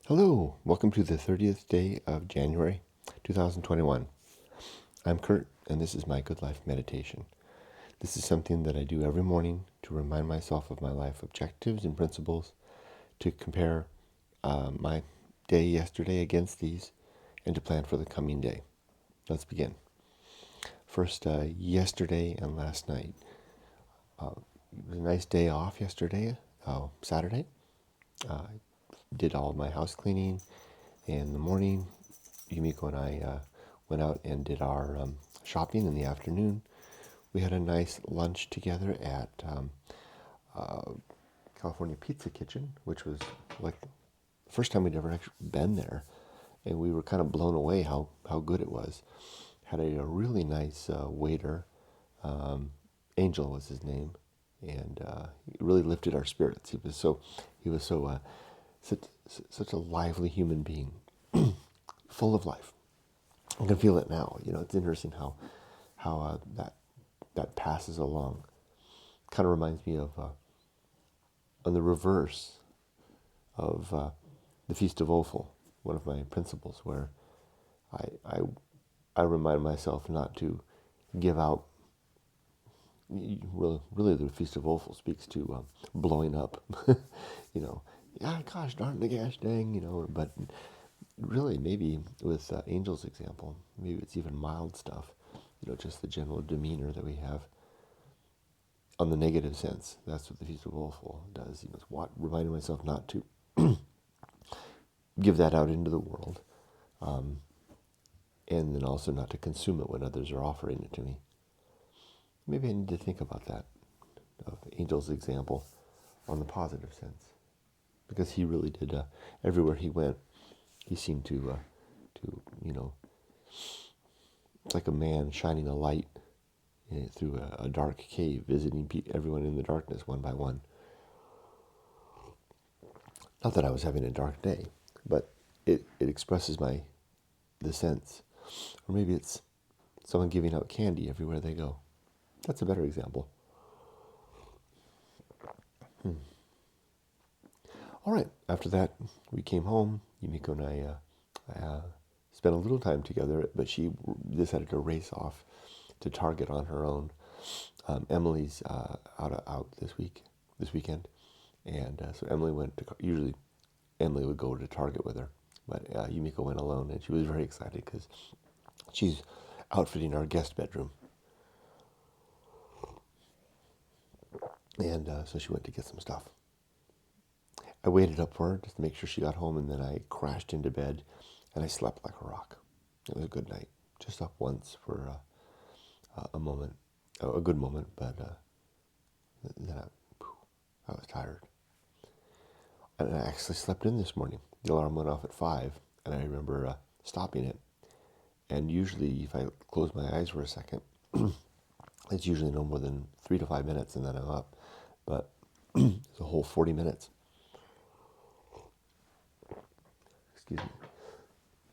Hello, welcome to the 30th day of January 2021. I'm Kurt, and this is my Good Life meditation. This is something that I do every morning to remind myself of my life objectives and principles, to compare my day yesterday against these, and to plan for the coming day. Let's begin. First, yesterday and last night. It was a nice day off yesterday, Saturday. I did all my house cleaning. In the morning, Yumiko and I went out and did our shopping in the afternoon. We had a nice lunch together at California Pizza Kitchen, which was like the first time we'd ever actually been there. And we were kind of blown away how good it was. Had a really nice waiter. Angel was his name. And it really lifted our spirits. He was so such a lively human being, full of life. I can feel it now. It's interesting how that passes along. Kind of reminds me of on the reverse of the Feast of Offal, one of my principles, where I remind myself not to give out. Really, the Feast of Offal speaks to blowing up. Yeah, gosh darn the gosh dang, but really, maybe with Angel's example, maybe it's even mild stuff, just the general demeanor that we have on the negative sense. That's what the Feast of Offal does. It's reminding myself not to give that out into the world, and then also not to consume it when others are offering it to me. Maybe I need to think about that, of Angel's example, on the positive sense, because he really did. Everywhere he went, he seemed to it's like a man shining a light through a dark cave, visiting everyone in the darkness one by one. Not that I was having a dark day, but it expresses the sense. Or maybe it's someone giving out candy everywhere they go. That's a better example. All right, after that, we came home. Yumiko and I spent a little time together, but she decided to race off to Target on her own. Emily's out this weekend, and so Emily went to. Usually, Emily would go to Target with her, but Yumiko went alone, and she was very excited because she's outfitting our guest bedroom, and so she went to get some stuff. I waited up for her just to make sure she got home, and then I crashed into bed, and I slept like a rock. It was a good night. Just up once for a moment, a good moment, but then I was tired. And I actually slept in this morning. The alarm went off at 5, and I remember stopping it. And usually, if I close my eyes for a second, it's usually no more than 3 to 5 minutes, and then I'm up. But it's a whole 40 minutes. Excuse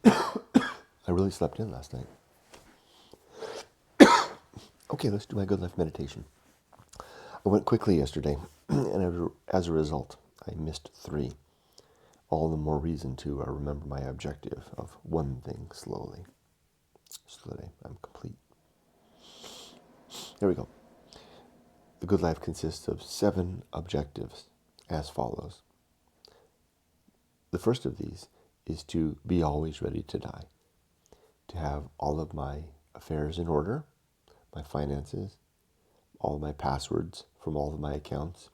me. I really slept in last night. Okay, let's do my good life meditation. I went quickly yesterday, and as a result, I missed 3. All the more reason to remember my objective of one thing slowly, so that I'm complete. Here we go. The good life consists of 7 objectives as follows. The first of these is to be always ready to die, to have all of my affairs in order, my finances, all of my passwords from all of my accounts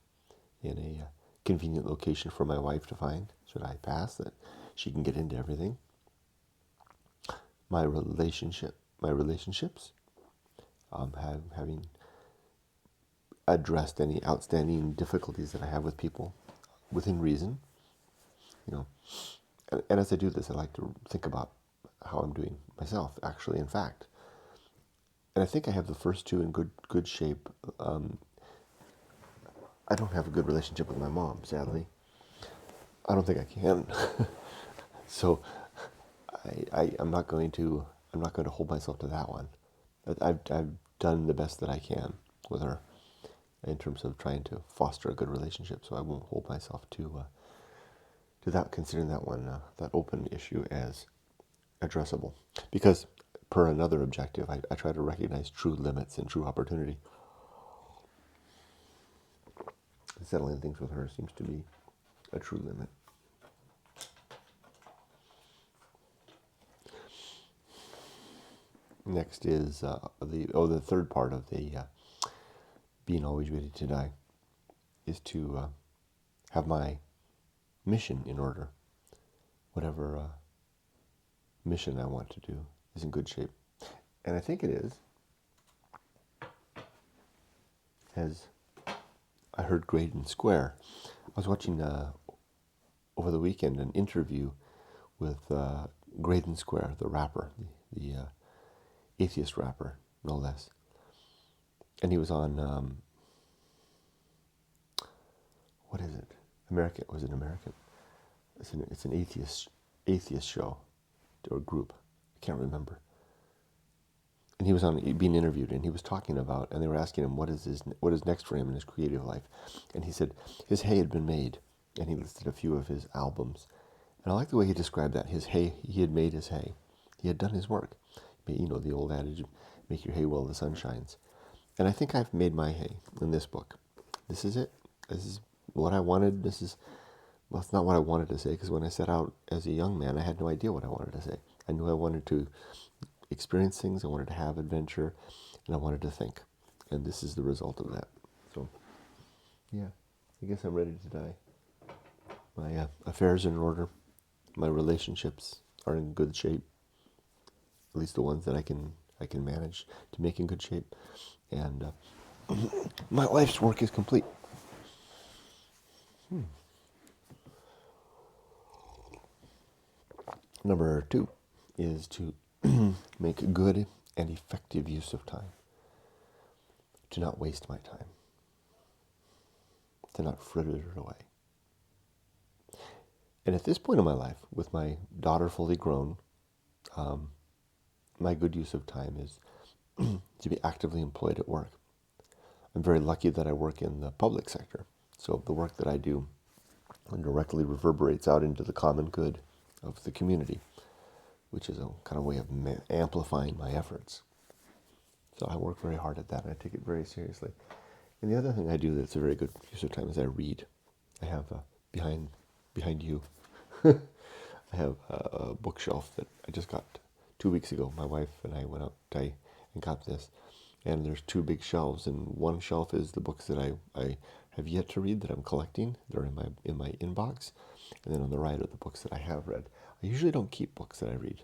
in a convenient location for my wife to find, should I pass, that she can get into everything. My relationships, having addressed any outstanding difficulties that I have with people within reason, And as I do this, I like to think about how I'm doing myself, actually, in fact. And I think I have the first 2 in good shape. I don't have a good relationship with my mom, sadly. I don't think I can. So I'm not going to hold myself to that one. I've done the best that I can with her in terms of trying to foster a good relationship. So I won't hold myself to considering that one, that open issue as addressable. Because per another objective, I try to recognize true limits and true opportunity. Settling things with her seems to be a true limit. Next is the third part of the being always ready to die is to have my mission in order. Whatever mission I want to do is in good shape. And I think it is, as I heard Graydon Square. I was watching over the weekend an interview with Graydon Square, the rapper, the atheist rapper, no less. And he was on, what is it? American? Was it American? It's an atheist show or group. I can't remember. And he was being interviewed, and he was talking about, and they were asking him what is next for him in his creative life, and he said his hay had been made, and he listed a few of his albums, and I like the way he described that. His hay, he had made his hay, he had done his work. You know the old adage, make your hay while the sun shines. And I think I've made my hay in this book. This is it. This is what I wanted. Well, it's not what I wanted to say, because when I set out as a young man, I had no idea what I wanted to say. I knew I wanted to experience things, I wanted to have adventure, and I wanted to think. And this is the result of that. So, yeah, I guess I'm ready to die. My affairs are in order. My relationships are in good shape. At least the ones that I can manage to make in good shape. And my life's work is complete. Number 2 is to make good and effective use of time. To not waste my time. To not fritter it away. And at this point in my life, with my daughter fully grown, my good use of time is to be actively employed at work. I'm very lucky that I work in the public sector. So the work that I do directly reverberates out into the common good of the community, which is a kind of way of amplifying my efforts. So I work very hard at that, and I take it very seriously. And the other thing I do that's a very good use of time is I read. I have behind you, I have a bookshelf that I just got 2 weeks ago. My wife and I went out and got this. And there's 2 big shelves, and one shelf is the books that I have yet to read that I'm collecting. They're in my inbox. And then on the right are the books that I have read. I usually don't keep books that I read,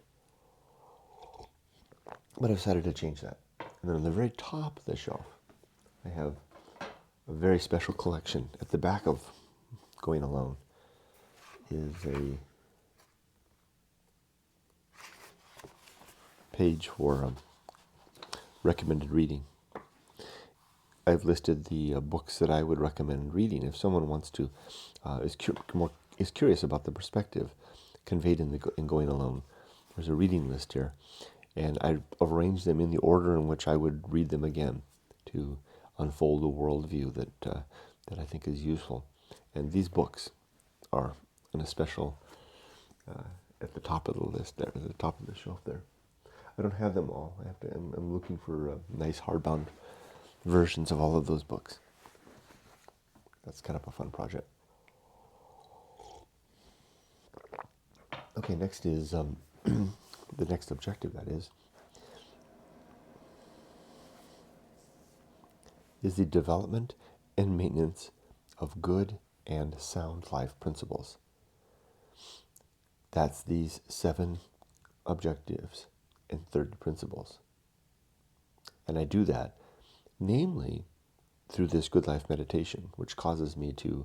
but I've decided to change that. And then on the very top of the shelf, I have a very special collection. At the back of Going Alone is a page for recommended reading. I've listed the books that I would recommend reading if someone wants to is curious about the perspective conveyed in Going Alone. There's a reading list here, and I've arranged them in the order in which I would read them again to unfold a worldview that I think is useful. And these books are in a special at the top of the list there, at the top of the shelf there. I don't have them all. I'm looking for nice hardbound versions of all of those books. That's kind of a fun project. Okay, next is the next objective, that is the development and maintenance of good and sound life principles. That's these 7 objectives and 30 principles. And I do that, namely, through this good life meditation, which causes me to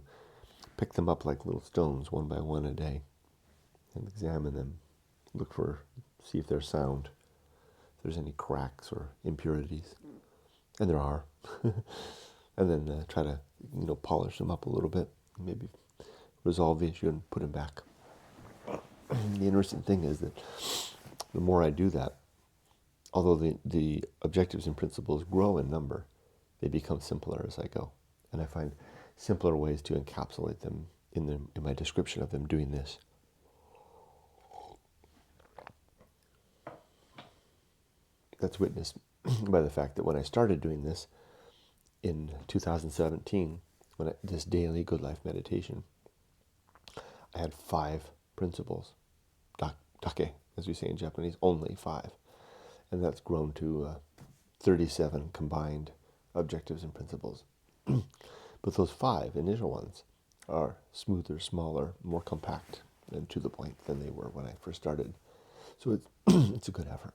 pick them up like little stones one by one a day and examine them, see if they're sound, if there's any cracks or impurities, and there are, and then try to polish them up a little bit, maybe resolve the issue and put them back. The interesting thing is that the more I do that, although the objectives and principles grow in number, they become simpler as I go. And I find simpler ways to encapsulate them in my description of them doing this. That's witnessed by the fact that when I started doing this in 2017, this daily good life meditation, I had 5 principles. Dake, as we say in Japanese, only 5. And that's grown to 37 combined objectives and principles. But those 5 initial ones are smoother, smaller, more compact, and to the point than they were when I first started. So it's, it's a good effort.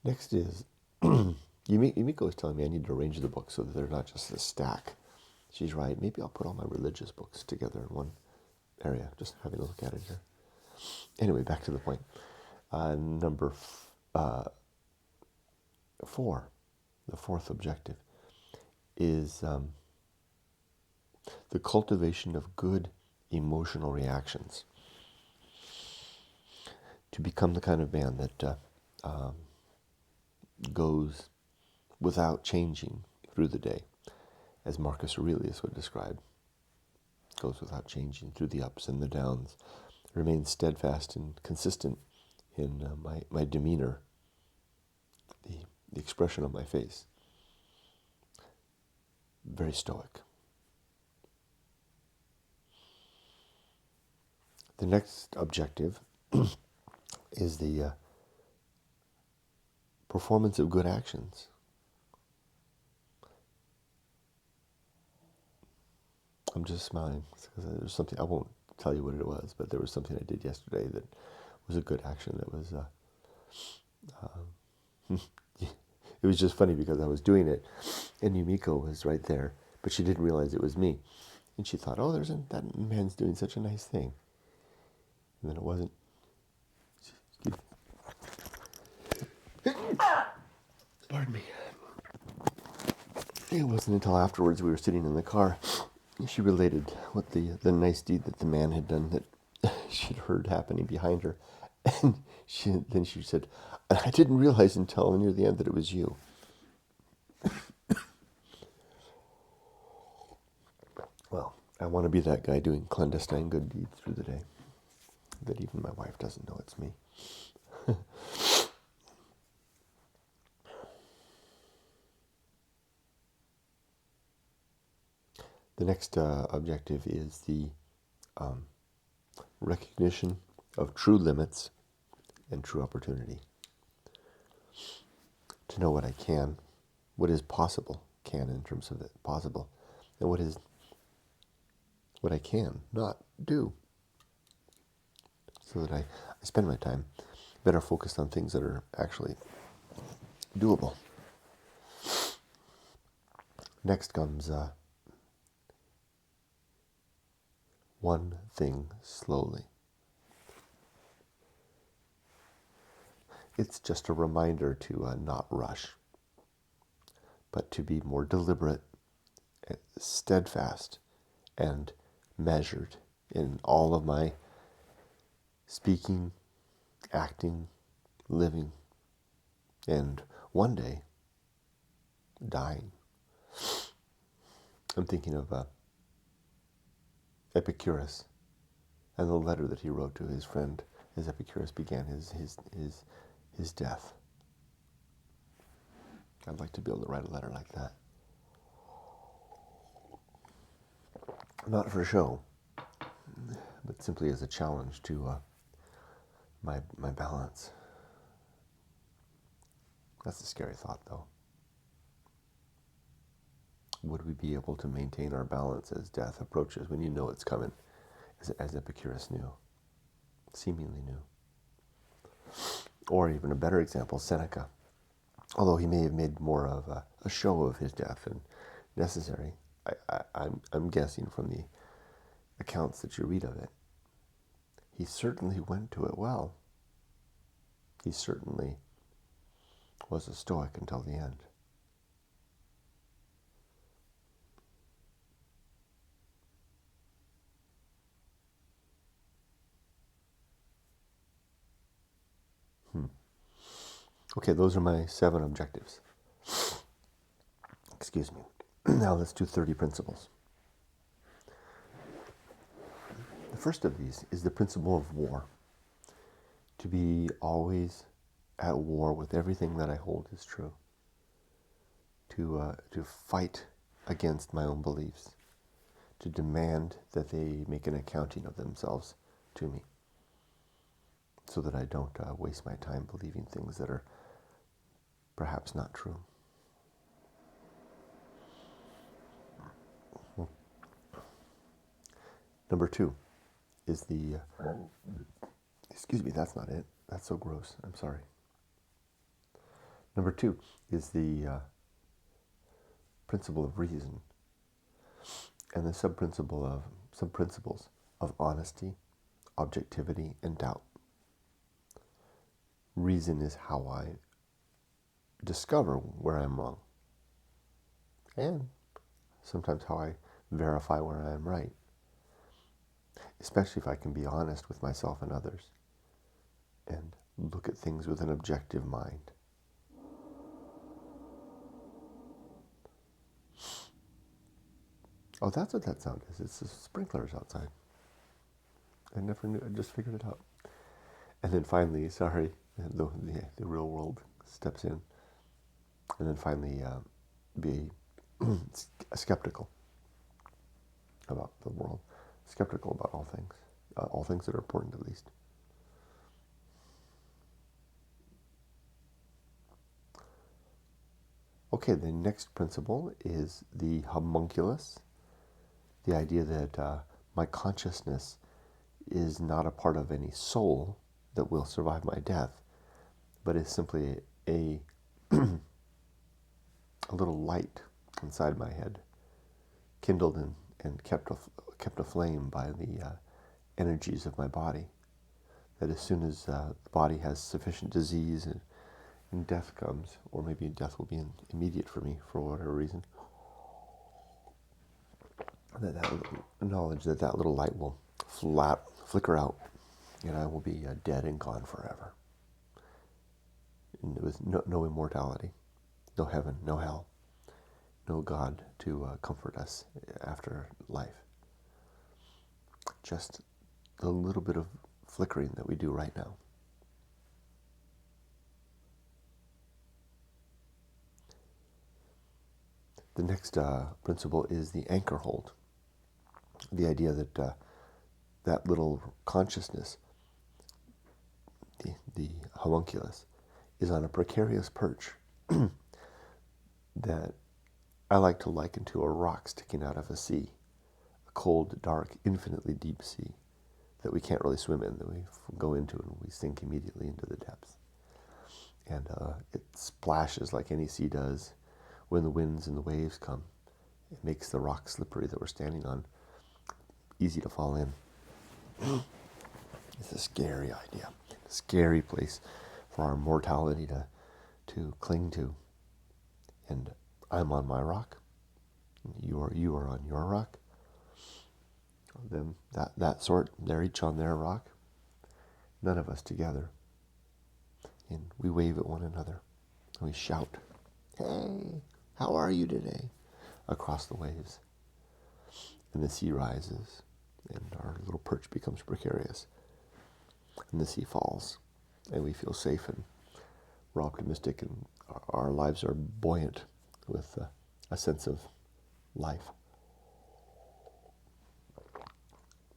Next is, Yumiko is telling me I need to arrange the books so that they're not just a stack. She's right. Maybe I'll put all my religious books together in one area. Just having a look at it here. Anyway, back to the point. Number 4, the 4th objective, is the cultivation of good emotional reactions. To become the kind of man that goes without changing through the day, as Marcus Aurelius would describe. Goes without changing through the ups and the downs, remains steadfast and consistent in my demeanor, the expression of my face. Very stoic. The next objective is the performance of good actions. I'm just smiling because there's something, I won't tell you what it was, but there was something I did yesterday that was a good action. That was, it was just funny because I was doing it and Yumiko was right there, but she didn't realize it was me. And she thought, oh, that man's doing such a nice thing. And then it wasn't. Pardon me. It wasn't until afterwards we were sitting in the car. She related what the nice deed that the man had done that she'd heard happening behind her. And then she said, I didn't realize until near the end that it was you. Well, I want to be that guy doing clandestine good deeds through the day, that even my wife doesn't know it's me. The next objective is the recognition of true limits and true opportunity. To know what I can, what is possible, can in terms of it, possible, and what I can not do. So that I spend my time better focused on things that are actually doable. Next comes one thing slowly. It's just a reminder to not rush, but to be more deliberate, steadfast, and measured in all of my speaking, acting, living, and one day, dying. I'm thinking of Epicurus and the letter that he wrote to his friend as Epicurus began his death. I'd like to be able to write a letter like that. Not for show, but simply as a challenge to my balance. That's a scary thought, though. Would we be able to maintain our balance as death approaches when you know it's coming, as Epicurus knew, seemingly knew? Or even a better example, Seneca. Although he may have made more of a show of his death than necessary, I'm guessing from the accounts that you read of it, he certainly went to it well. He certainly was a Stoic until the end. Okay, those are my 7 objectives. Excuse me. Now let's do 30 principles. first of these is the principle of war. To be always at war with everything that I hold is true. To fight against my own beliefs. To demand that they make an accounting of themselves to me, so that I don't waste my time believing things that are perhaps not true. Number 2 is the, excuse me, that's not it. That's so gross. I'm sorry. Number 2 is the principle of reason, and the sub-principles of honesty, objectivity, and doubt. Reason is how I discover where I'm wrong, and sometimes how I verify where I'm right, especially if I can be honest with myself and others and look at things with an objective mind. Oh, that's what that sound is. It's the sprinklers outside. I never knew. I just figured it out. And then finally, the real world steps in. And then finally, be skeptical about the world, skeptical about all things that are important at least. Okay, the next principle is the homunculus, the idea that my consciousness is not a part of any soul that will survive my death, but is simply a little light inside my head, kindled and kept aflame by the energies of my body. That as soon as the body has sufficient disease and death comes, or maybe death will be immediate for me for whatever reason, that knowledge that little light will flicker out, and I will be dead and gone forever. And with no immortality, no heaven, no hell, no God to comfort us after life. Just the little bit of flickering that we do right now. The next principle is the Anchorhold, the idea that that little consciousness, the homunculus, is on a precarious perch that I like to liken to a rock sticking out of a sea, a cold, dark, infinitely deep sea that we can't really swim in, that we go into and we sink immediately into the depths. And it splashes like any sea does when the winds and the waves come. It makes the rock slippery that we're standing on easy to fall in. It's a scary idea, a scary place for our mortality to cling to. And I'm on my rock, you are on your rock. Them that sort, they're each on their rock, none of us together. And we wave at one another, and we shout, "Hey, how are you today?" across the waves. And the sea rises, and our little perch becomes precarious. And the sea falls, and we feel safe, and we're optimistic, and our lives are buoyant with a sense of life.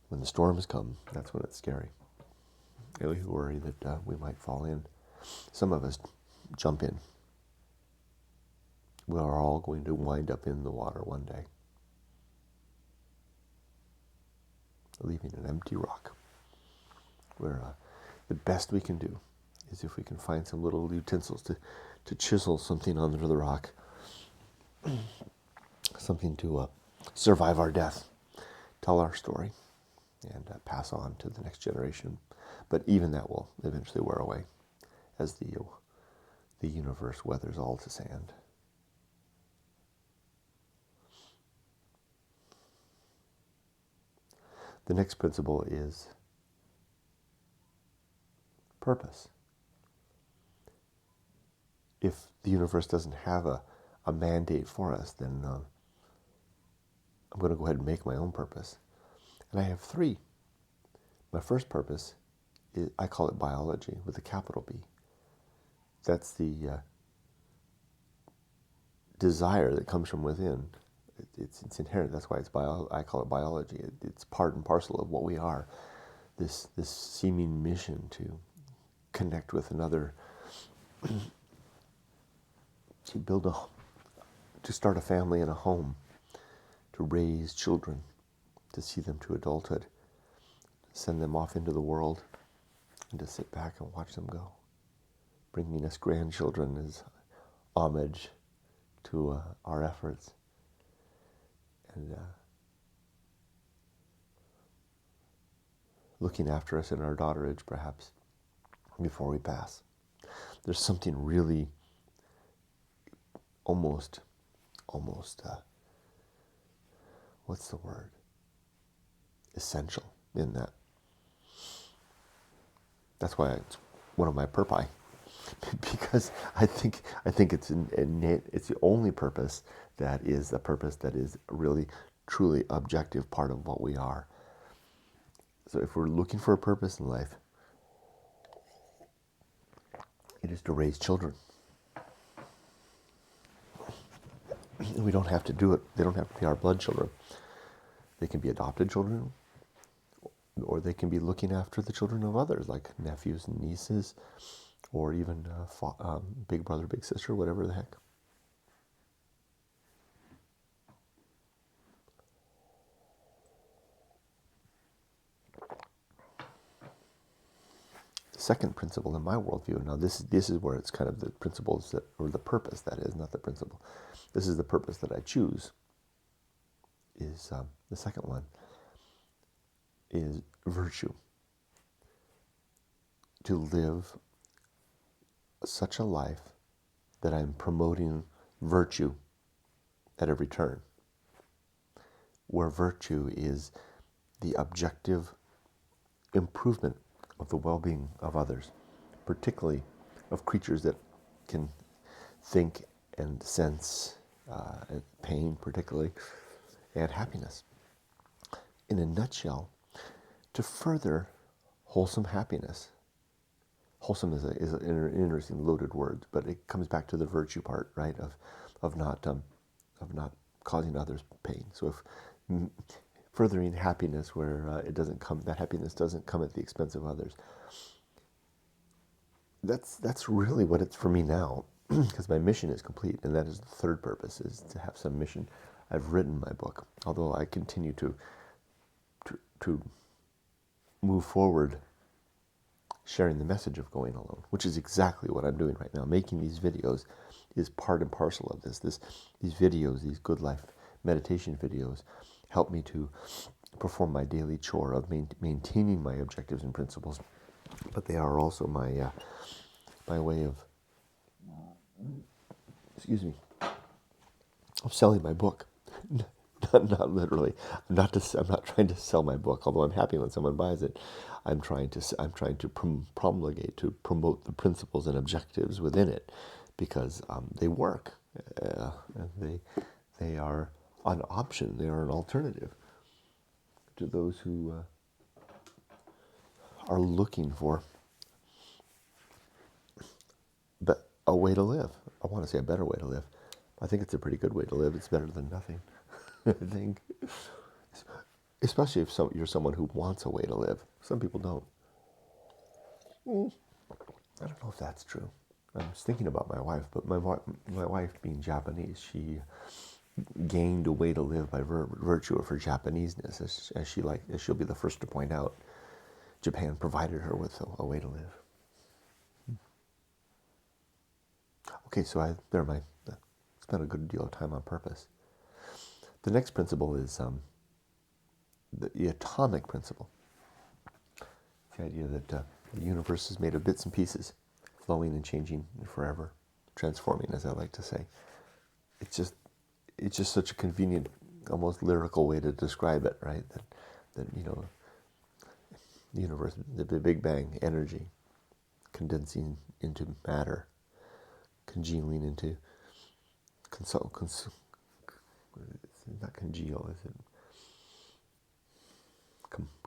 When the storms come, that's when it's scary. And we worry that we might fall in. Some of us jump in. We are all going to wind up in the water one day, leaving an empty rock, where the best we can do is if we can find some little utensils to chisel something under the rock, something to survive our death, tell our story, and pass on to the next generation. But even that will eventually wear away as the universe weathers all to sand. The next principle is purpose. If the universe doesn't have a mandate for us, then I'm going to go ahead and make my own purpose. And I have 3 My first purpose is, I call it biology with a capital B. That's the desire that comes from within. It's inherent. That's why I call it biology. It's part and parcel of what we are. This seeming mission to connect with another, to start a family and a home, to raise children, to see them to adulthood, send them off into the world, and to sit back and watch them go. Bringing us grandchildren is homage to our efforts. And looking after us in our daughterage, perhaps, before we pass. There's something really almost, what's the word? Essential in that. That's why it's one of my purpose, because I think it's it's the only purpose that is the purpose that is really, truly objective part of what we are. So if we're looking for a purpose in life, it is to raise children. We don't have to do it. They don't have to be our blood children. They can be adopted children, or they can be looking after the children of others, like nephews and nieces, or even big brother, big sister, whatever the heck. The second principle in my worldview, now this is where it's kind of the principles that, or the purpose that is, not the principle. This is the purpose that I choose, is the second one, is virtue. To live such a life that I'm promoting virtue at every turn, where virtue is the objective improvement of the well-being of others, particularly of creatures that can think and sense pain, particularly, and happiness. In a nutshell, to further wholesome happiness. Wholesome is an interesting loaded word, but it comes back to the virtue part, right? Of not causing others pain. So if furthering happiness where that happiness doesn't come at the expense of others. That's really what it's for me now, because my mission is complete, and that is the third purpose, is to have some mission. I've written my book, although I continue to move forward sharing the message of going alone, which is exactly what I'm doing right now. Making these videos is part and parcel of this. These videos, these good life meditation videos, help me to perform my daily chore of maintaining my objectives and principles, but they are also my way of, of selling my book. Not literally. I'm not trying to sell my book, although I'm happy when someone buys it. I'm trying to promulgate, to promote the principles and objectives within it, because they work. They are an option. They are an alternative to those who are looking for a way to live. I want to say a better way to live. I think it's a pretty good way to live. It's better than nothing. I think, especially if you're someone who wants a way to live. Some people don't. I don't know if that's true. I was thinking about my wife, but my wife being Japanese, she gained a way to live by virtue of her Japaneseness, as she'll be the first to point out. Japan provided her with a way to live. Okay, so I spent a good deal of time on purpose. The next principle is the atomic principle. The idea that the universe is made of bits and pieces, flowing and changing forever, transforming, as I like to say. It's just such a convenient, almost lyrical way to describe it, right? That the universe, the Big Bang, energy, condensing into matter, congealing into not congeal, is it?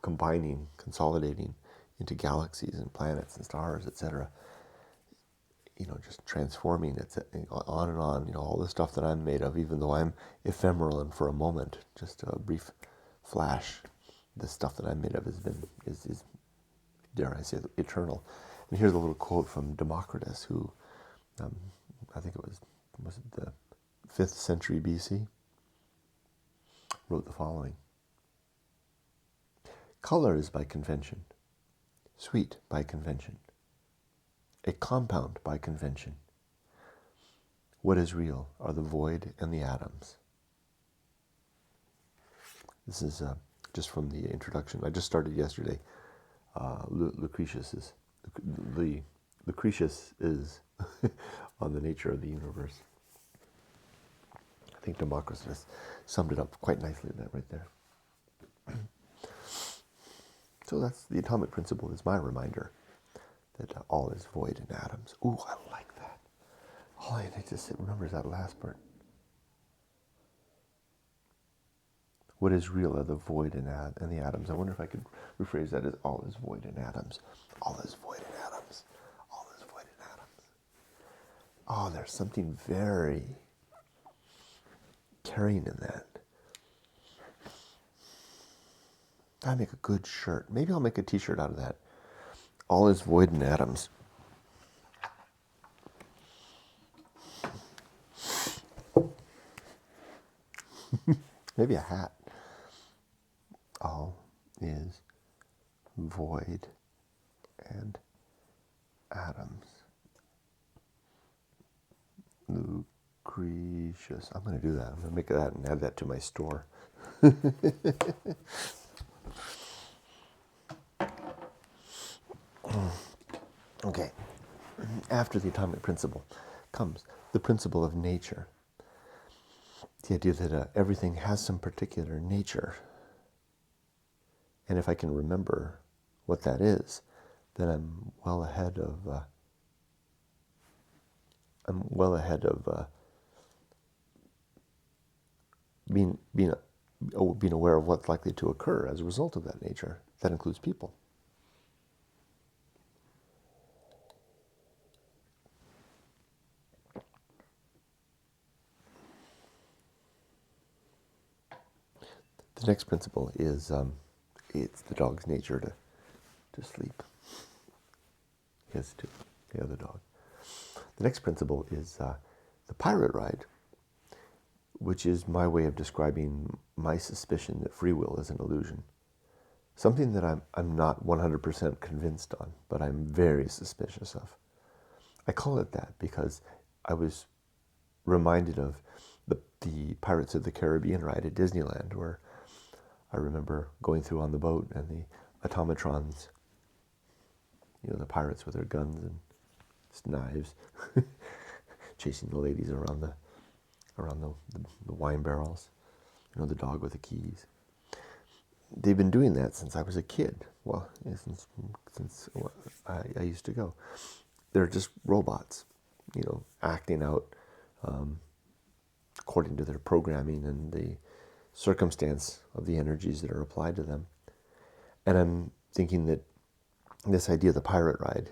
combining, consolidating into galaxies and planets and stars, etc. Just transforming it on and on. All the stuff that I'm made of, even though I'm ephemeral and for a moment, just a brief flash, the stuff that I'm made of is dare I say, eternal. And here's a little quote from Democritus, who I think it was it the 5th century BC, wrote the following: "Color is by convention, sweet by convention, a compound by convention. What is real are the void and the atoms." This is just from the introduction. I just started yesterday. Lucretius is on the nature of the universe. I think Democritus summed it up quite nicely right there. So that's the atomic principle, is my reminder that all is void in atoms. Ooh, I like that. All I need to remember is that last part. What is real are the void and the atoms. I wonder if I could rephrase that as all is void in atoms. All is void in atoms. All is void in atoms. Oh, there's something very carrying in that. I make a good shirt. Maybe I'll make a t-shirt out of that. All is void in atoms. Maybe a hat. All is void and atoms. Lucretius. I'm going to do that. I'm going to make that and add that to my store. Okay. After the atomic principle comes the principle of nature. The idea that everything has some particular nature. And if I can remember what that is, then I'm well ahead of being aware of what's likely to occur as a result of that nature. That includes people. The next principle is it's the dog's nature to sleep. Yes, to the other dog. The next principle is the pirate ride, which is my way of describing my suspicion that free will is an illusion. Something that I'm not 100% convinced on, but I'm very suspicious of. I call it that because I was reminded of the Pirates of the Caribbean ride at Disneyland, where I remember going through on the boat and the automatrons, the pirates with their guns and knives, chasing the ladies around the wine barrels, the dog with the keys. They've been doing that since I was a kid. Well, since I used to go. They're just robots, acting out according to their programming and the circumstance of the energies that are applied to them. And I'm thinking that this idea of the pirate ride,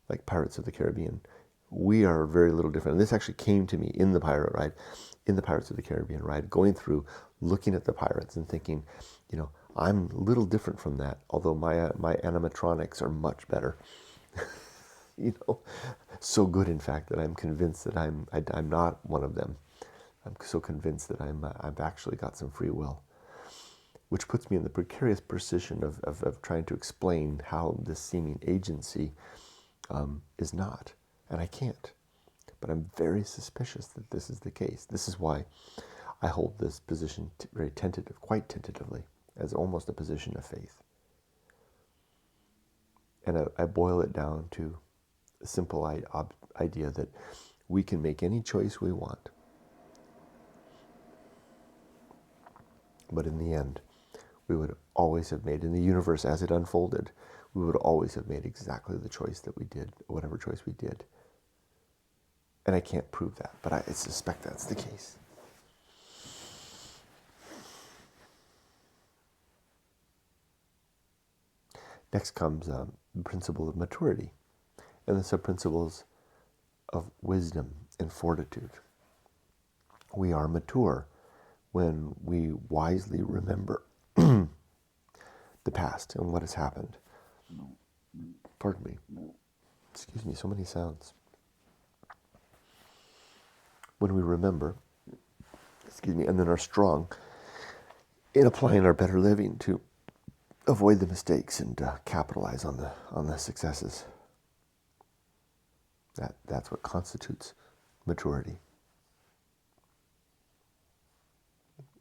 like Pirates of the Caribbean, we are very little different. And this actually came to me in the pirate ride, in the Pirates of the Caribbean ride, going through, looking at the pirates and thinking, I'm a little different from that, although my animatronics are much better. So good, in fact, that I'm convinced that I'm not one of them. I'm so convinced that I've actually got some free will, which puts me in the precarious position of trying to explain how this seeming agency is not, and I can't. But I'm very suspicious that this is the case. This is why I hold this position very quite tentatively, as almost a position of faith. And I boil it down to a simple idea that we can make any choice we want. But in the end, we would always have made, in the universe as it unfolded, we would always have made exactly the choice that we did, whatever choice we did. And I can't prove that, but I suspect that's the case. Next comes the principle of maturity and the sub-principles of wisdom and fortitude. We are mature when we wisely remember the past and what has happened. Pardon me. Excuse me, so many sounds. When we remember, and then are strong in applying our better living to avoid the mistakes and capitalize on the successes. That's what constitutes maturity.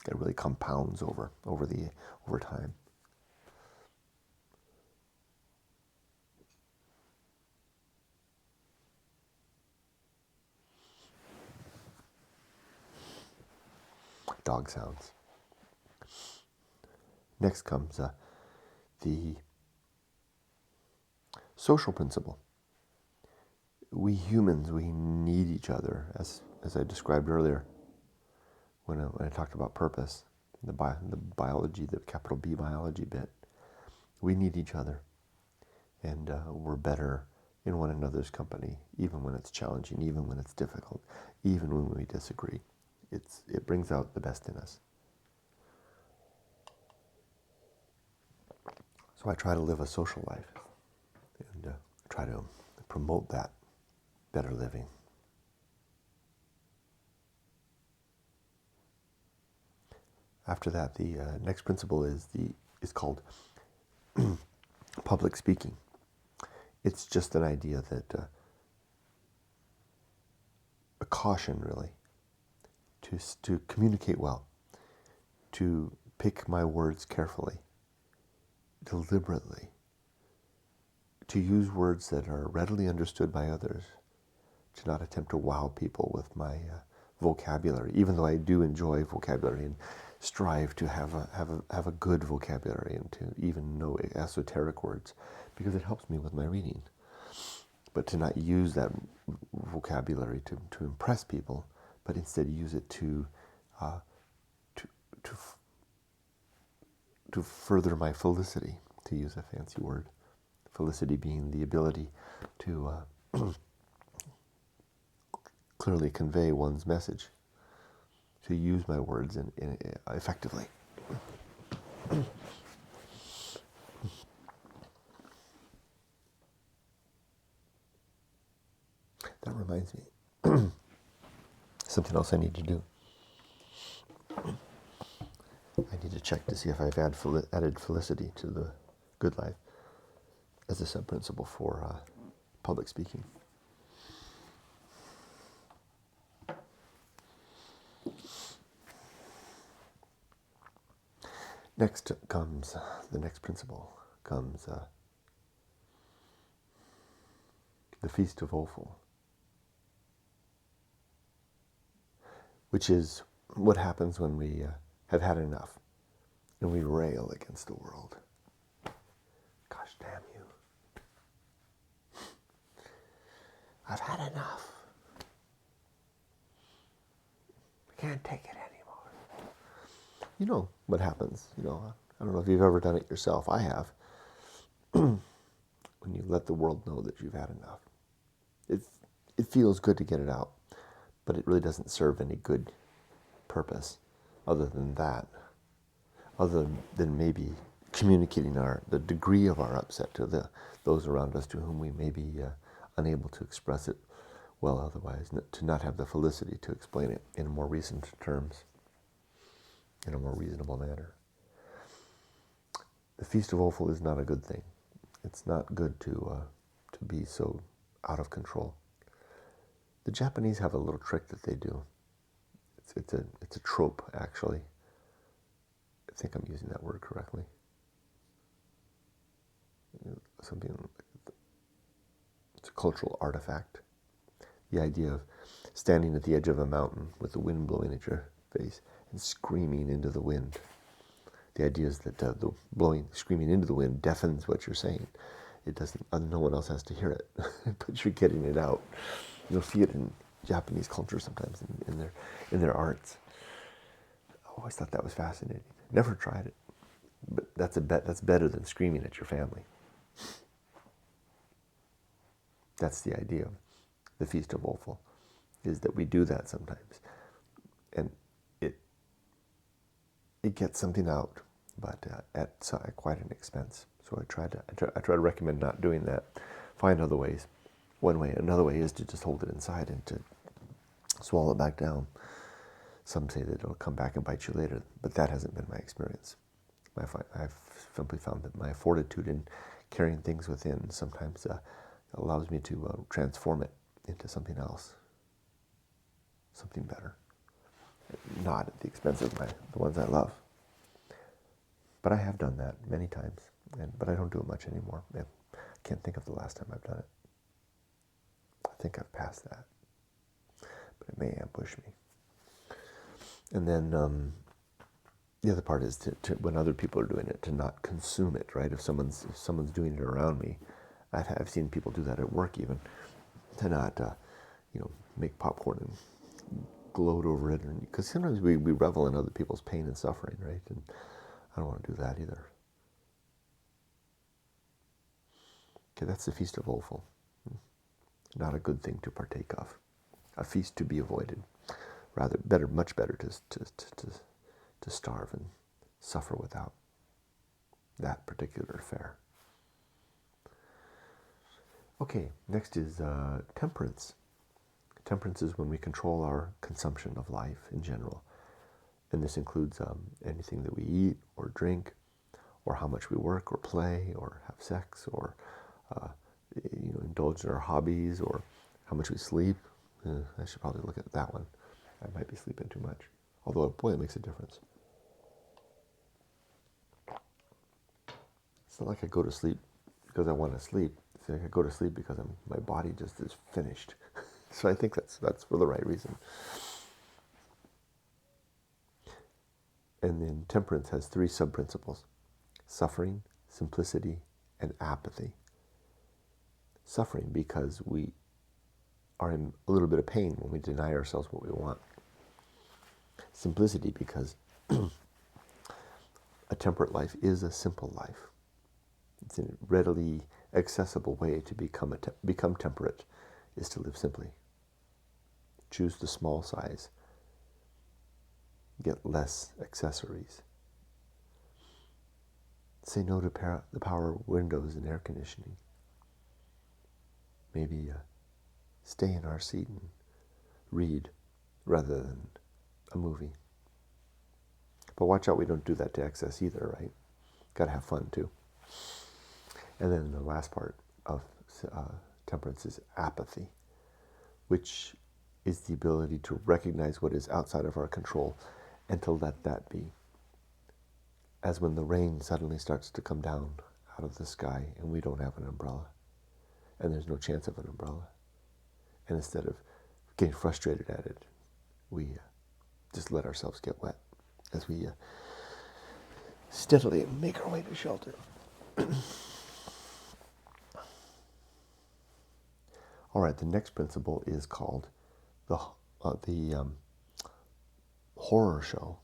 It really compounds over time. Dog sounds. Next comes the social principle. We humans, we need each other, as I described earlier when I talked about purpose, the biology, the capital B biology bit. We need each other, and we're better in one another's company, even when it's challenging, even when it's difficult, even when we disagree. It brings out the best in us. So I try to live a social life and try to promote that better living. After that, the next principle is called public speaking. It's just an idea that a caution, really, to communicate well, to pick my words carefully, deliberately, to use words that are readily understood by others, to not attempt to wow people with my vocabulary, even though I do enjoy vocabulary and strive to have a good vocabulary and to even know esoteric words, because it helps me with my reading. But to not use that vocabulary to impress people, but instead use it to further my felicity, to use a fancy word. Felicity being the ability to clearly convey one's message, to use my words effectively. That reminds me, something else I need to do. I need to check to see if I've added felicity to the good life as a sub-principle for public speaking. Next comes, the next principle comes the Feast of Offal, which is what happens when we have had enough and we rail against the world. Gosh damn you. I've had enough. I can't take it anymore. You know what happens, I don't know if you've ever done it yourself. I have. When you let the world know that you've had enough. It feels good to get it out, but it really doesn't serve any good purpose other than that. Other than maybe communicating the degree of our upset to those around us to whom we may be unable to express it well otherwise, to not have the felicity to explain it in more recent terms, in a more reasonable manner. The Feast of Offal is not a good thing. It's not good to be so out of control. The Japanese have a little trick that they do. It's a trope, actually. I think I'm using that word correctly. It's a cultural artifact. The idea of standing at the edge of a mountain with the wind blowing at your face and screaming into the wind. The idea is that the screaming into the wind deafens what you're saying. It doesn't. No one else has to hear it, but you're getting it out. You'll see it in Japanese culture sometimes in their arts. I always thought that was fascinating. Never tried it, but that's better than screaming at your family. That's the idea of the Feast of Offal, is that we do that sometimes. And it gets something out, but at quite an expense. So I try to recommend not doing that. Find other ways. One way, another way is to just hold it inside and to swallow it back down. Some say that it'll come back and bite you later, but that hasn't been my experience. I've simply found that my fortitude in carrying things within sometimes allows me to transform it into something else, something better. Not at the expense of the ones I love. But I have done that many times, but I don't do it much anymore. I can't think of the last time I've done it. I think I've passed that, but it may ambush me. And then the other part is to when other people are doing it, to not consume it, right? If someone's doing it around me, I've seen people do that at work even, to not make popcorn and gloat over it, because sometimes we revel in other people's pain and suffering, right? And I don't want to do that either. Okay, that's the Feast of Offal. Not a good thing to partake of. A feast to be avoided. Much better to starve and suffer without that particular affair. Okay, next is temperance. Temperance is when we control our consumption of life in general. And this includes anything that we eat or drink, or how much we work or play or have sex, or indulge in our hobbies, or how much we sleep. I should probably look at that one. I might be sleeping too much. Although, boy, it makes a difference. It's not like I go to sleep because I want to sleep. It's like I go to sleep because my body just is finished. So I think that's for the right reason. And then temperance has 3 sub-principles: suffering, simplicity, and apathy. Suffering because we are in a little bit of pain when we deny ourselves what we want. Simplicity because a temperate life is a simple life. It's a readily accessible way to become temperate, is to live simply. Choose the small size. Get less accessories. Say no to the power of windows and air conditioning. Maybe stay in our seat and read rather than a movie. But watch out we don't do that to excess either, right? Got to have fun too. And then the last part of temperance is apathy, which is the ability to recognize what is outside of our control and to let that be. As when the rain suddenly starts to come down out of the sky and we don't have an umbrella, and there's no chance of an umbrella. And instead of getting frustrated at it, we just let ourselves get wet as we steadily make our way to shelter. All right, the next principle is called the horror show,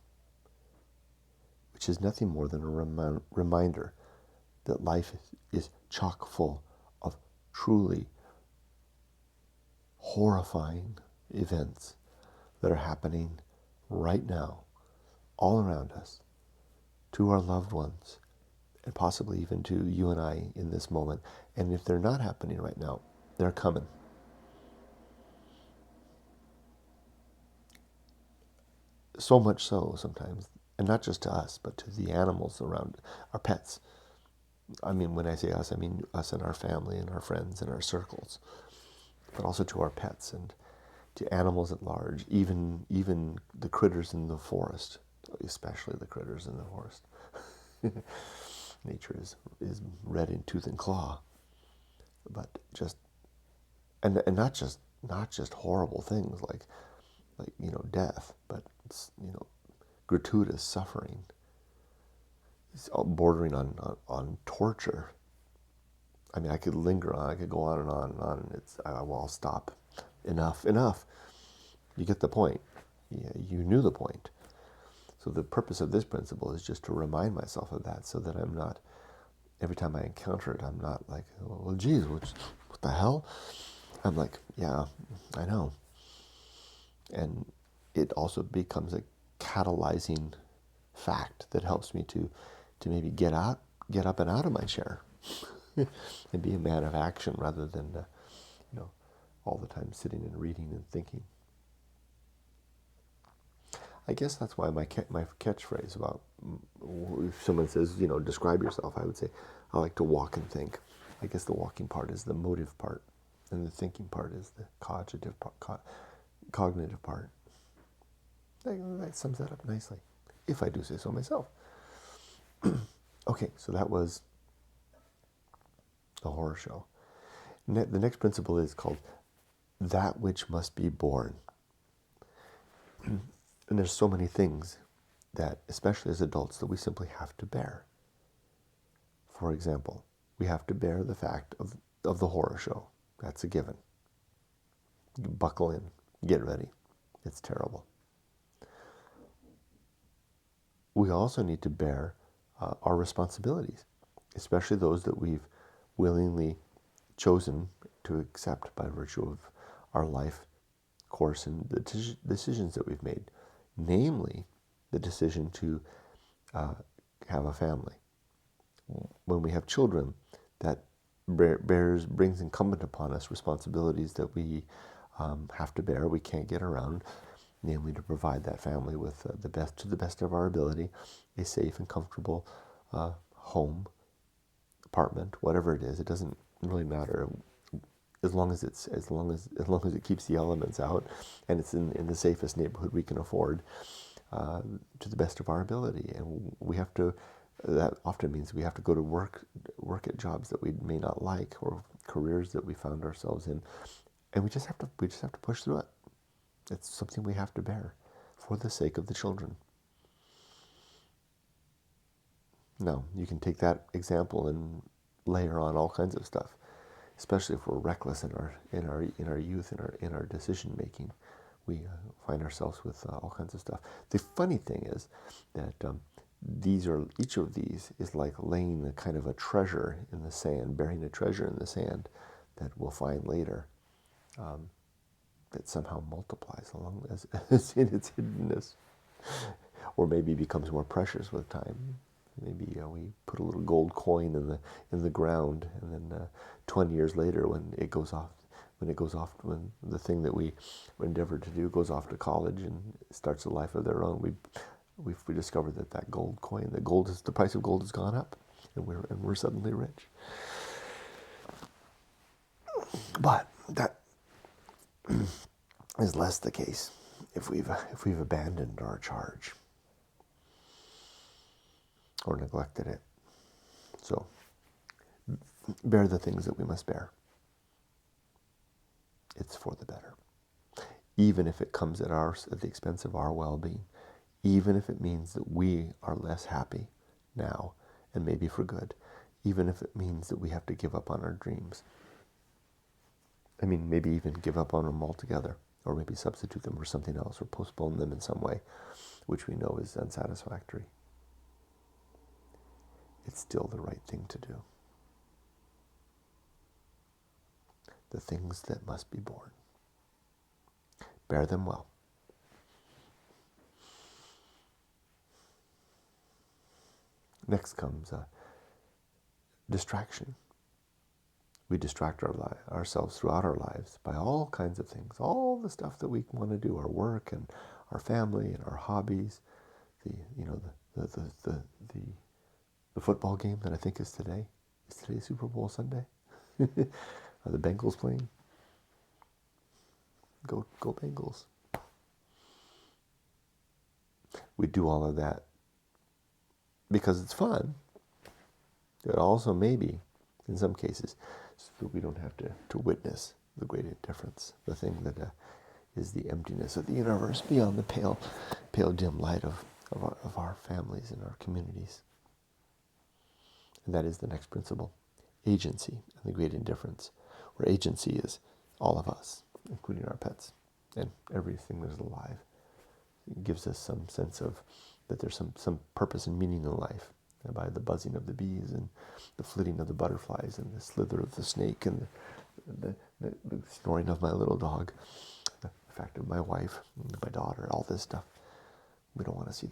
which is nothing more than a reminder that life is chock full of truly horrifying events that are happening right now, all around us, to our loved ones, and possibly even to you and I in this moment. And if they're not happening right now, they're coming. So much so sometimes, and not just to us, but to the animals around, our pets. I mean, when I say us, I mean us and our family and our friends and our circles, but also to our pets and to animals at large, even the critters in the forest, especially the critters in the forest. Nature is red in tooth and claw, but just and not just horrible things like death, but it's, gratuitous suffering. It's all bordering on torture. I mean, I could linger on. I could go on and on and on. I'll stop. Enough. You get the point. Yeah, you knew the point. So the purpose of this principle is just to remind myself of that, so that I'm not every time I encounter it, I'm not like, well, geez, what the hell? I'm like, yeah, I know. And it also becomes a catalyzing fact that helps me to maybe get up and out of my chair and be a man of action rather than, all the time sitting and reading and thinking. I guess that's why my catchphrase about, if someone says, describe yourself, I would say, I like to walk and think. I guess the walking part is the motive part, and the thinking part is the cognitive part. That sums that up nicely, if I do say so myself. Okay, so that was the horror show. The next principle is called that which must be borne. And there's so many things that, especially as adults, that we simply have to bear. For example, we have to bear the fact of the horror show. That's a given. Buckle in, get ready. It's terrible. We also need to bear our responsibilities, especially those that we've willingly chosen to accept by virtue of our life course and the decisions that we've made, namely the decision to have a family. When we have children, that brings incumbent upon us responsibilities that we have to bear. We can't get around, namely to provide that family with to the best of our ability, a safe and comfortable home, apartment, whatever it is. It doesn't really matter, as long as it keeps the elements out, and it's in the safest neighborhood we can afford, to the best of our ability. And we have to. That often means we have to go to work at jobs that we may not like, or careers that we found ourselves in, and we just have to push through it. It's something we have to bear for the sake of the children. Now, you can take that example and layer on all kinds of stuff, especially if we're reckless in our youth, in our decision making. We find ourselves with all kinds of stuff. The funny thing is that each of these is like laying a kind of a treasure in the sand, burying a treasure in the sand that we'll find later, that somehow multiplies along as in its hiddenness, or maybe becomes more precious with time. Maybe we put a little gold coin in the ground, and then 20 years later, when the thing that we endeavored to do goes off to college and starts a life of their own, we discover that gold coin, the price of gold has gone up, and we're suddenly rich. But that is less the case if we've abandoned our charge or neglected it. So bear the things that we must bear. It's for the better, even if it comes at the expense of our well-being, even if it means that we are less happy now, and maybe for good, even if it means that we have to give up on our dreams. I mean, maybe even give up on them altogether, or maybe substitute them for something else, or postpone them in some way, which we know is unsatisfactory. It's still the right thing to do. The things that must be borne. Bear them well. Next comes distraction. We distract ourselves throughout our lives by all kinds of things, all the stuff that we want to do, our work and our family and our hobbies, the football game that I think is today. Is today Super Bowl Sunday? Are the Bengals playing? Go Bengals. We do all of that because it's fun. It also maybe, in some cases, so that we don't have to witness the great indifference, the thing that is the emptiness of the universe beyond the pale dim light of our families and our communities. And that is the next principle, agency and the great indifference, where agency is all of us, including our pets and everything that is alive. It gives us some sense of that there's some purpose and meaning in life, by the buzzing of the bees and the flitting of the butterflies and the slither of the snake and the snoring of my little dog, the fact of my wife, my daughter, all this stuff. We don't want to see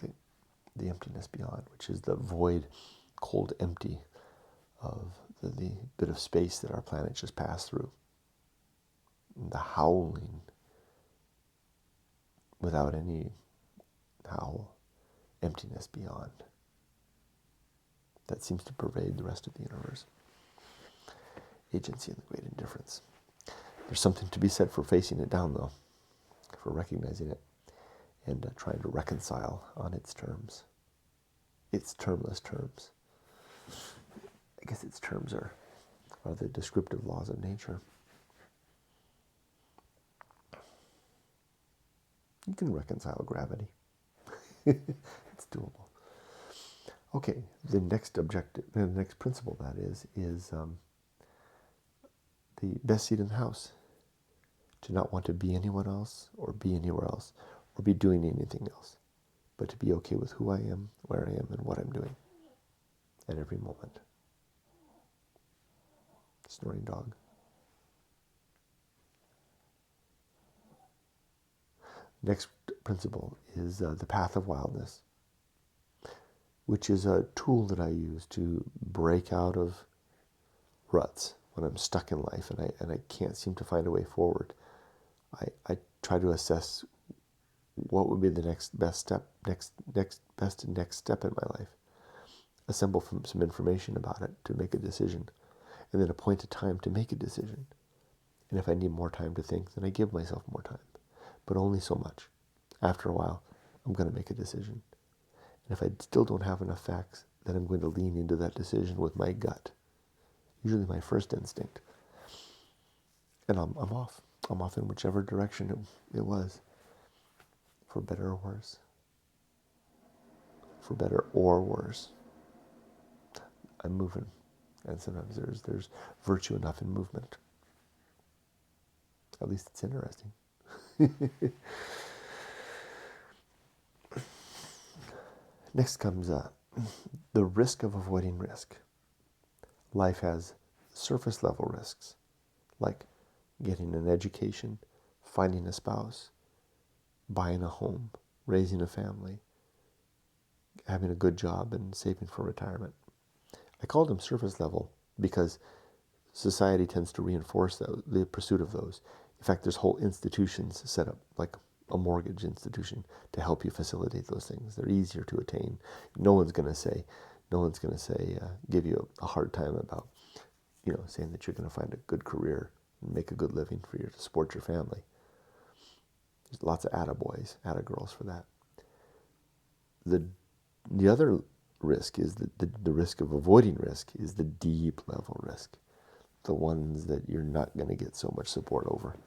the emptiness beyond, which is the void, cold, empty of the bit of space that our planet just passed through. The howling without any howl, emptiness beyond. That seems to pervade the rest of the universe. Agency and the great indifference. There's something to be said for facing it down, though, for recognizing it and trying to reconcile on its terms, its termless terms. I guess its terms are the descriptive laws of nature. You can reconcile gravity. It's doable. Okay, the next objective, the next principle that is the best seat in the house. To not want to be anyone else or be anywhere else or be doing anything else, but to be okay with who I am, where I am, and what I'm doing at every moment. Snoring dog. Next principle is the Path of Wildness, which is a tool that I use to break out of ruts when I'm stuck in life and I can't seem to find a way forward. I try to assess what would be the next best step in my life. Assemble some information about it to make a decision, and then appoint a time to make a decision. And if I need more time to think, then I give myself more time, but only so much. After a while, I'm going to make a decision. And if I still don't have enough facts, then I'm going to lean into that decision with my gut, usually my first instinct. And I'm off. I'm off in whichever direction it was, for better or worse. For better or worse. I'm moving, and sometimes there's virtue enough in movement. At least it's interesting. Next comes the risk of avoiding risk. Life has surface level risks, like getting an education, finding a spouse, buying a home, raising a family, having a good job, and saving for retirement. I call them surface level because society tends to reinforce the pursuit of those. In fact, there's whole institutions set up, like a mortgage institution, to help you facilitate those things. They're easier to attain. No one's going to say, give you a hard time about, saying that you're going to find a good career and make a good living for you to support your family. There's lots of attaboys, attagirls for that. The other risk is the risk of avoiding risk is the deep level risk. The ones that you're not going to get so much support over.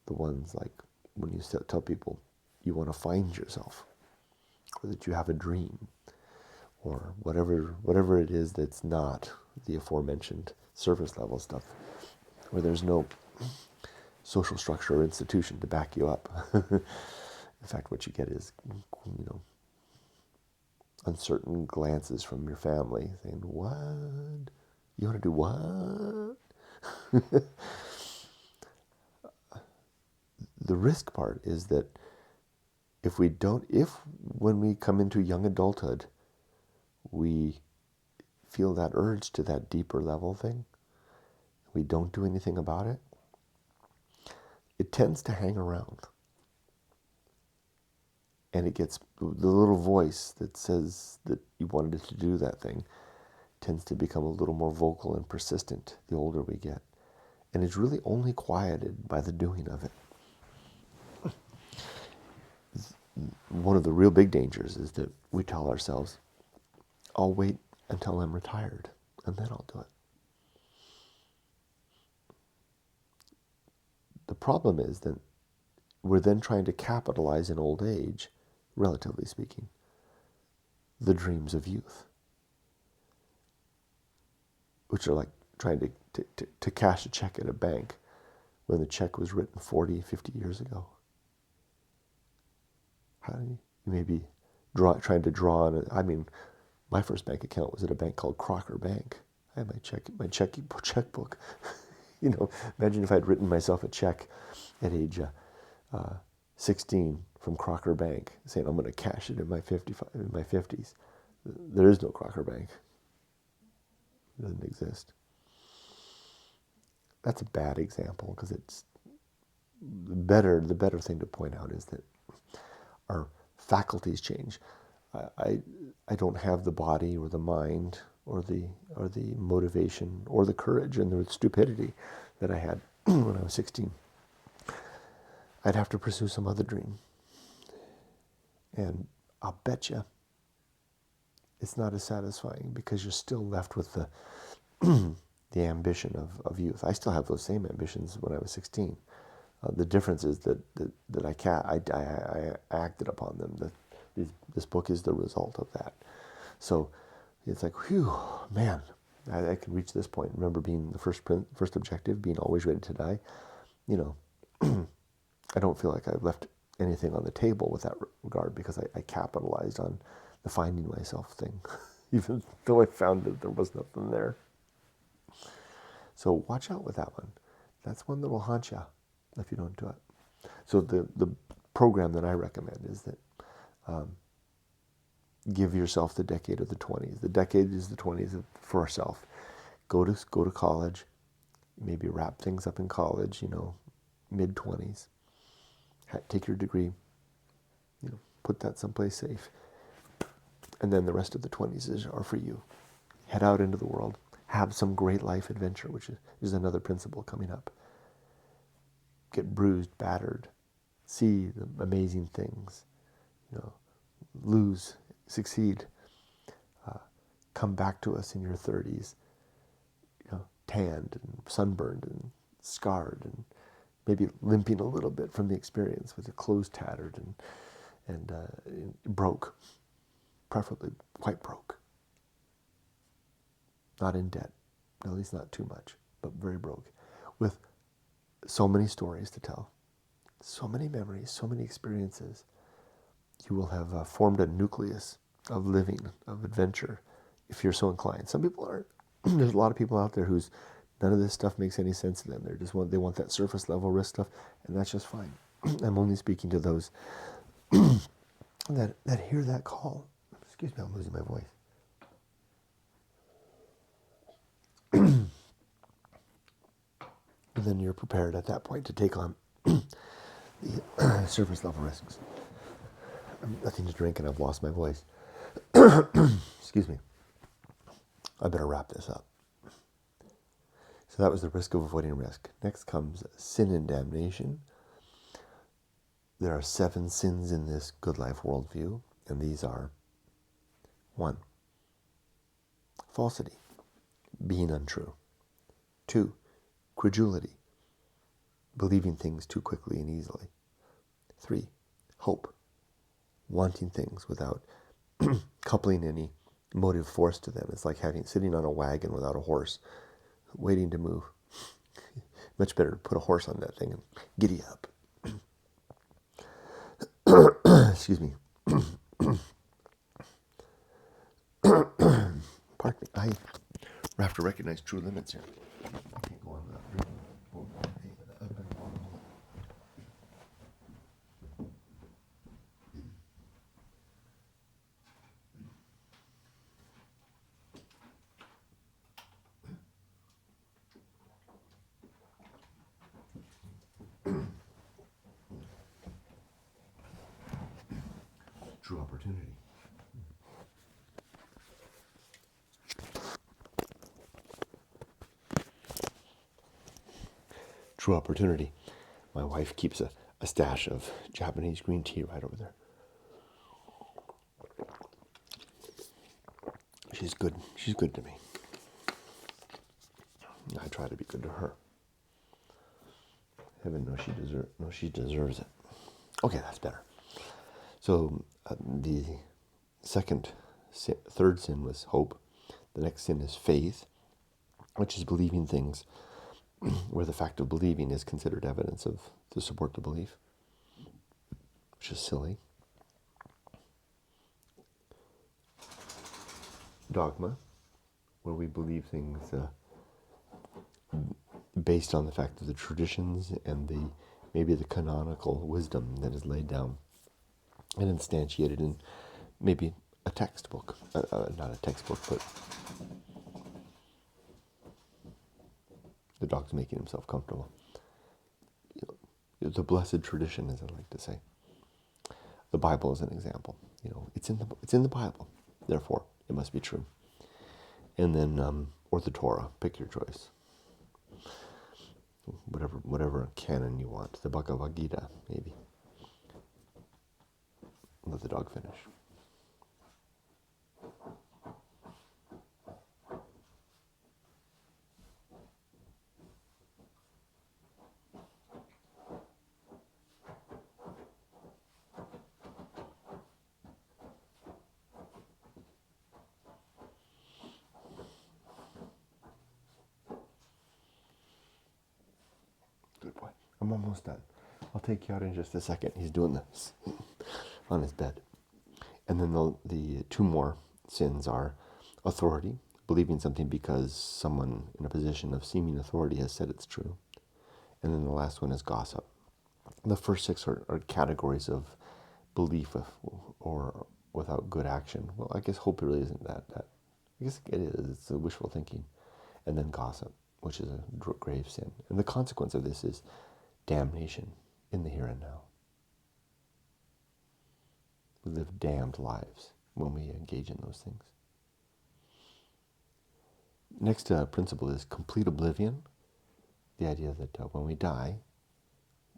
The ones like when you tell people you want to find yourself, or that you have a dream, or whatever it is that's not the aforementioned surface level stuff, where there's no social structure or institution to back you up. In fact, what you get is, uncertain glances from your family saying, "What? You want to do what?" The risk part is that if when we come into young adulthood, we feel that urge to that deeper level thing, we don't do anything about it, it tends to hang around. And it gets, the little voice that says that you wanted it to do that thing tends to become a little more vocal and persistent the older we get. And it's really only quieted by the doing of it. One of the real big dangers is that we tell ourselves, I'll wait until I'm retired, and then I'll do it. The problem is that we're then trying to capitalize in old age, relatively speaking, the dreams of youth, which are like trying to cash a check at a bank when the check was written 40, 50 years ago. You may be trying to draw on it. I mean, My first bank account was at a bank called Crocker Bank. I had my checkbook. Imagine if I'd written myself a check at age 16 from Crocker Bank, saying I'm going to cash it in my 50s. There is no Crocker Bank. It doesn't exist. That's a bad example, because it's the better thing to point out is that our faculties change. I don't have the body or the mind or the motivation or the courage and the stupidity that I had when I was 16. I'd have to pursue some other dream. And I'll bet you it's not as satisfying, because you're still left with the the ambition of youth. I still have those same ambitions when I was 16. The difference is that I acted upon them. This book is the result of that. So it's like, whew, man, I can reach this point. Remember being the first objective, being always ready to die. I don't feel like I've left anything on the table with that regard, because I capitalized on the finding myself thing, even though I found that there was nothing there. So watch out with that one. That's one that will haunt you if you don't do it. So the program that I recommend is that give yourself the decade of the 20s. The decade is the 20s for ourselves. Go to college, maybe wrap things up in college, mid-20s. Take your degree, put that someplace safe. And then the rest of the 20s are for you. Head out into the world. Have some great life adventure, which is another principle coming up. Get bruised, battered. See the amazing things. Lose, succeed. Come back to us in your 30s, tanned and sunburned and scarred and maybe limping a little bit from the experience, with your clothes tattered and broke, preferably quite broke. Not in debt, at least not too much, but very broke, with so many stories to tell, so many memories, so many experiences. You will have formed a nucleus of living, of adventure, if you're so inclined. Some people aren't. There's a lot of people out there whose none of this stuff makes any sense to them. They want that surface level risk stuff, and that's just fine. I'm only speaking to those that hear that call. Excuse me, I'm losing my voice. And then you're prepared at that point to take on the surface level risks. Nothing to drink, and I've lost my voice. Excuse me. I better wrap this up. So that was the risk of avoiding risk. Next comes sin and damnation. There are 7 sins in this good life worldview, and these are: 1, falsity, being untrue. 2, credulity, believing things too quickly and easily. 3, hope, wanting things without coupling any motive force to them. It's like sitting on a wagon without a horse, waiting to move. Much better to put a horse on that thing and giddy up. Excuse me. Pardon me. I have to recognize true limits here. I can't go on without drinking. True opportunity. True opportunity. My wife keeps a stash of Japanese green tea right over there. She's good. She's good to me. I try to be good to her. Heaven knows she deserves it. Okay, that's better. So the third sin was hope. The next sin is faith, which is believing things where the fact of believing is considered evidence to support the belief, which is silly. dogma, where we believe things based on the fact of the traditions and maybe the canonical wisdom that is laid down and instantiated in maybe a textbook, not a textbook, but the dog's making himself comfortable. The blessed tradition, as I like to say. The Bible is an example. It's in the Bible, therefore it must be true. And then, or the Torah, pick your choice. Whatever canon you want. The Bhagavad Gita, maybe. Let the dog finish. Good boy. I'm almost done. I'll take you out in just a second. He's doing this on his bed. And then the two more sins are authority, believing something because someone in a position of seeming authority has said it's true. And then the last one is gossip. The first six are categories of belief or without good action. Well, I guess hope really isn't that. I guess it is. It's a wishful thinking. And then gossip, which is a grave sin. And the consequence of this is damnation in the here and now. We live damned lives when we engage in those things. Next principle is complete oblivion. The idea that when we die,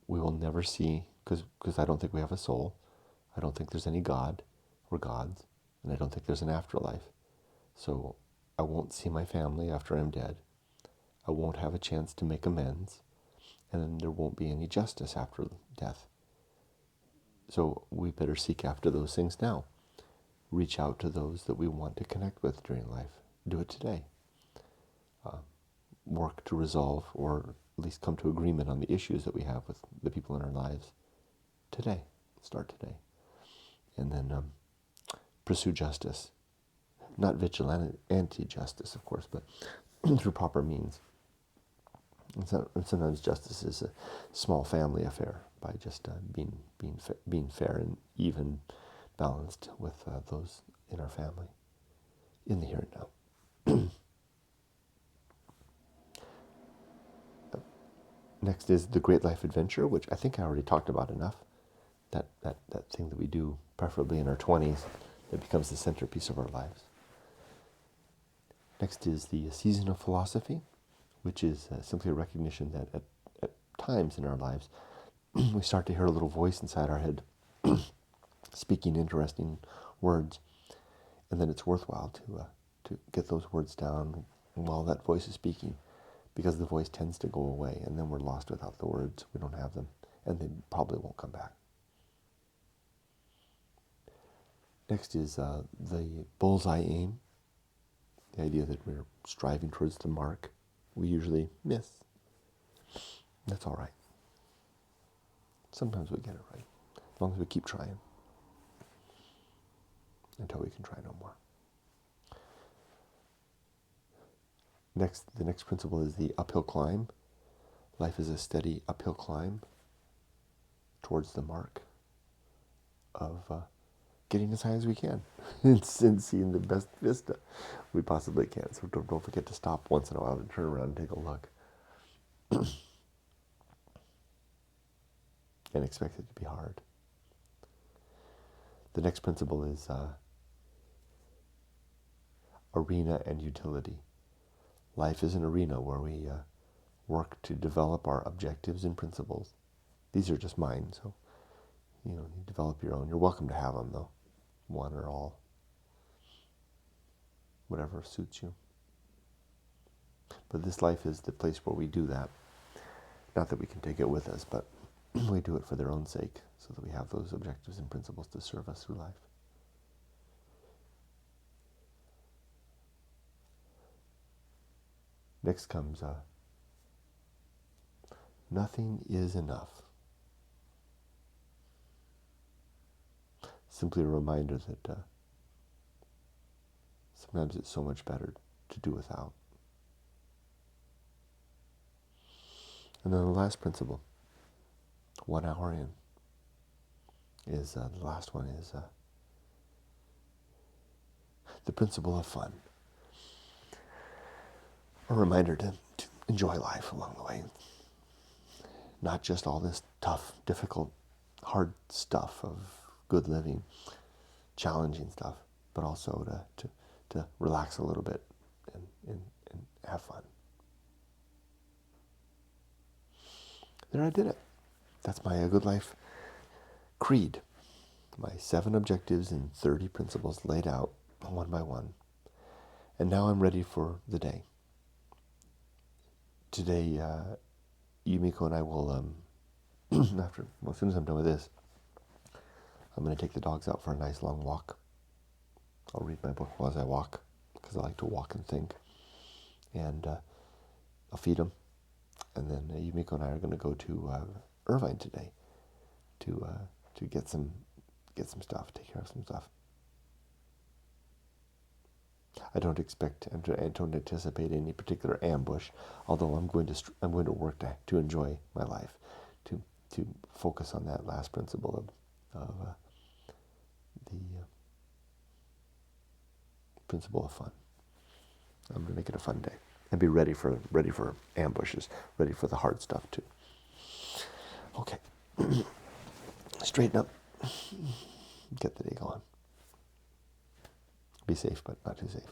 we will never see, because I don't think we have a soul. I don't think there's any God or gods, and I don't think there's an afterlife. So I won't see my family after I'm dead. I won't have a chance to make amends, and then there won't be any justice after death. So we better seek after those things now. Reach out to those that we want to connect with during life. Do it today. Work to resolve or at least come to agreement on the issues that we have with the people in our lives today. Start today. And then pursue justice. Not vigilante anti-justice, of course, but through proper means. And sometimes justice is a small family affair by just being fair and even, balanced with those in our family, in the here and now. Next is the Great Life Adventure, which I think I already talked about enough. That thing that we do, preferably in our 20s, that becomes the centerpiece of our lives. Next is the Season of Philosophy, which is simply a recognition that at times in our lives, we start to hear a little voice inside our head speaking interesting words, and then it's worthwhile to get those words down while that voice is speaking, because the voice tends to go away, and then we're lost without the words. We don't have them, and they probably won't come back. Next is the Bullseye Aim, the idea that we're striving towards the mark. We usually miss. That's all right. Sometimes we get it right, as long as we keep trying, until we can try no more. The next principle is the uphill climb. Life is a steady uphill climb towards the mark of getting as high as we can and seeing the best vista we possibly can. So don't forget to stop once in a while and turn around and take a look. And expect it to be hard. The next principle is arena and utility. Life is an arena where we work to develop our objectives and principles. These are just mine, so you develop your own. You're welcome to have them, though, one or all, whatever suits you. But this life is the place where we do that. Not that we can take it with us, but we do it for their own sake, so that we have those objectives and principles to serve us through life. Next comes nothing is enough. Simply a reminder that Sometimes it's so much better to do without. And then the last principle, 1 hour in, is the last one is the principle of fun. A reminder to enjoy life along the way. Not just all this tough, difficult, hard stuff of good living, challenging stuff, but also to relax a little bit and have fun. There, I did it. That's my Good Life creed. My 7 objectives and 30 principles laid out one by one. And now I'm ready for the day. Today, Yumiko and I will, as soon as I'm done with this, I'm going to take the dogs out for a nice long walk. I'll read my book while I walk, because I like to walk and think. And I'll feed them. And then Yumiko and I are going to go to Irvine today to get some stuff, take care of some stuff. I don't anticipate any particular ambush, although I'm going to work to enjoy my life, to focus on that last principle of the principle of fun. I'm going to make it a fun day and be ready for ambushes, ready for the hard stuff too. Okay, straighten up, get the day going. Be safe, but not too safe.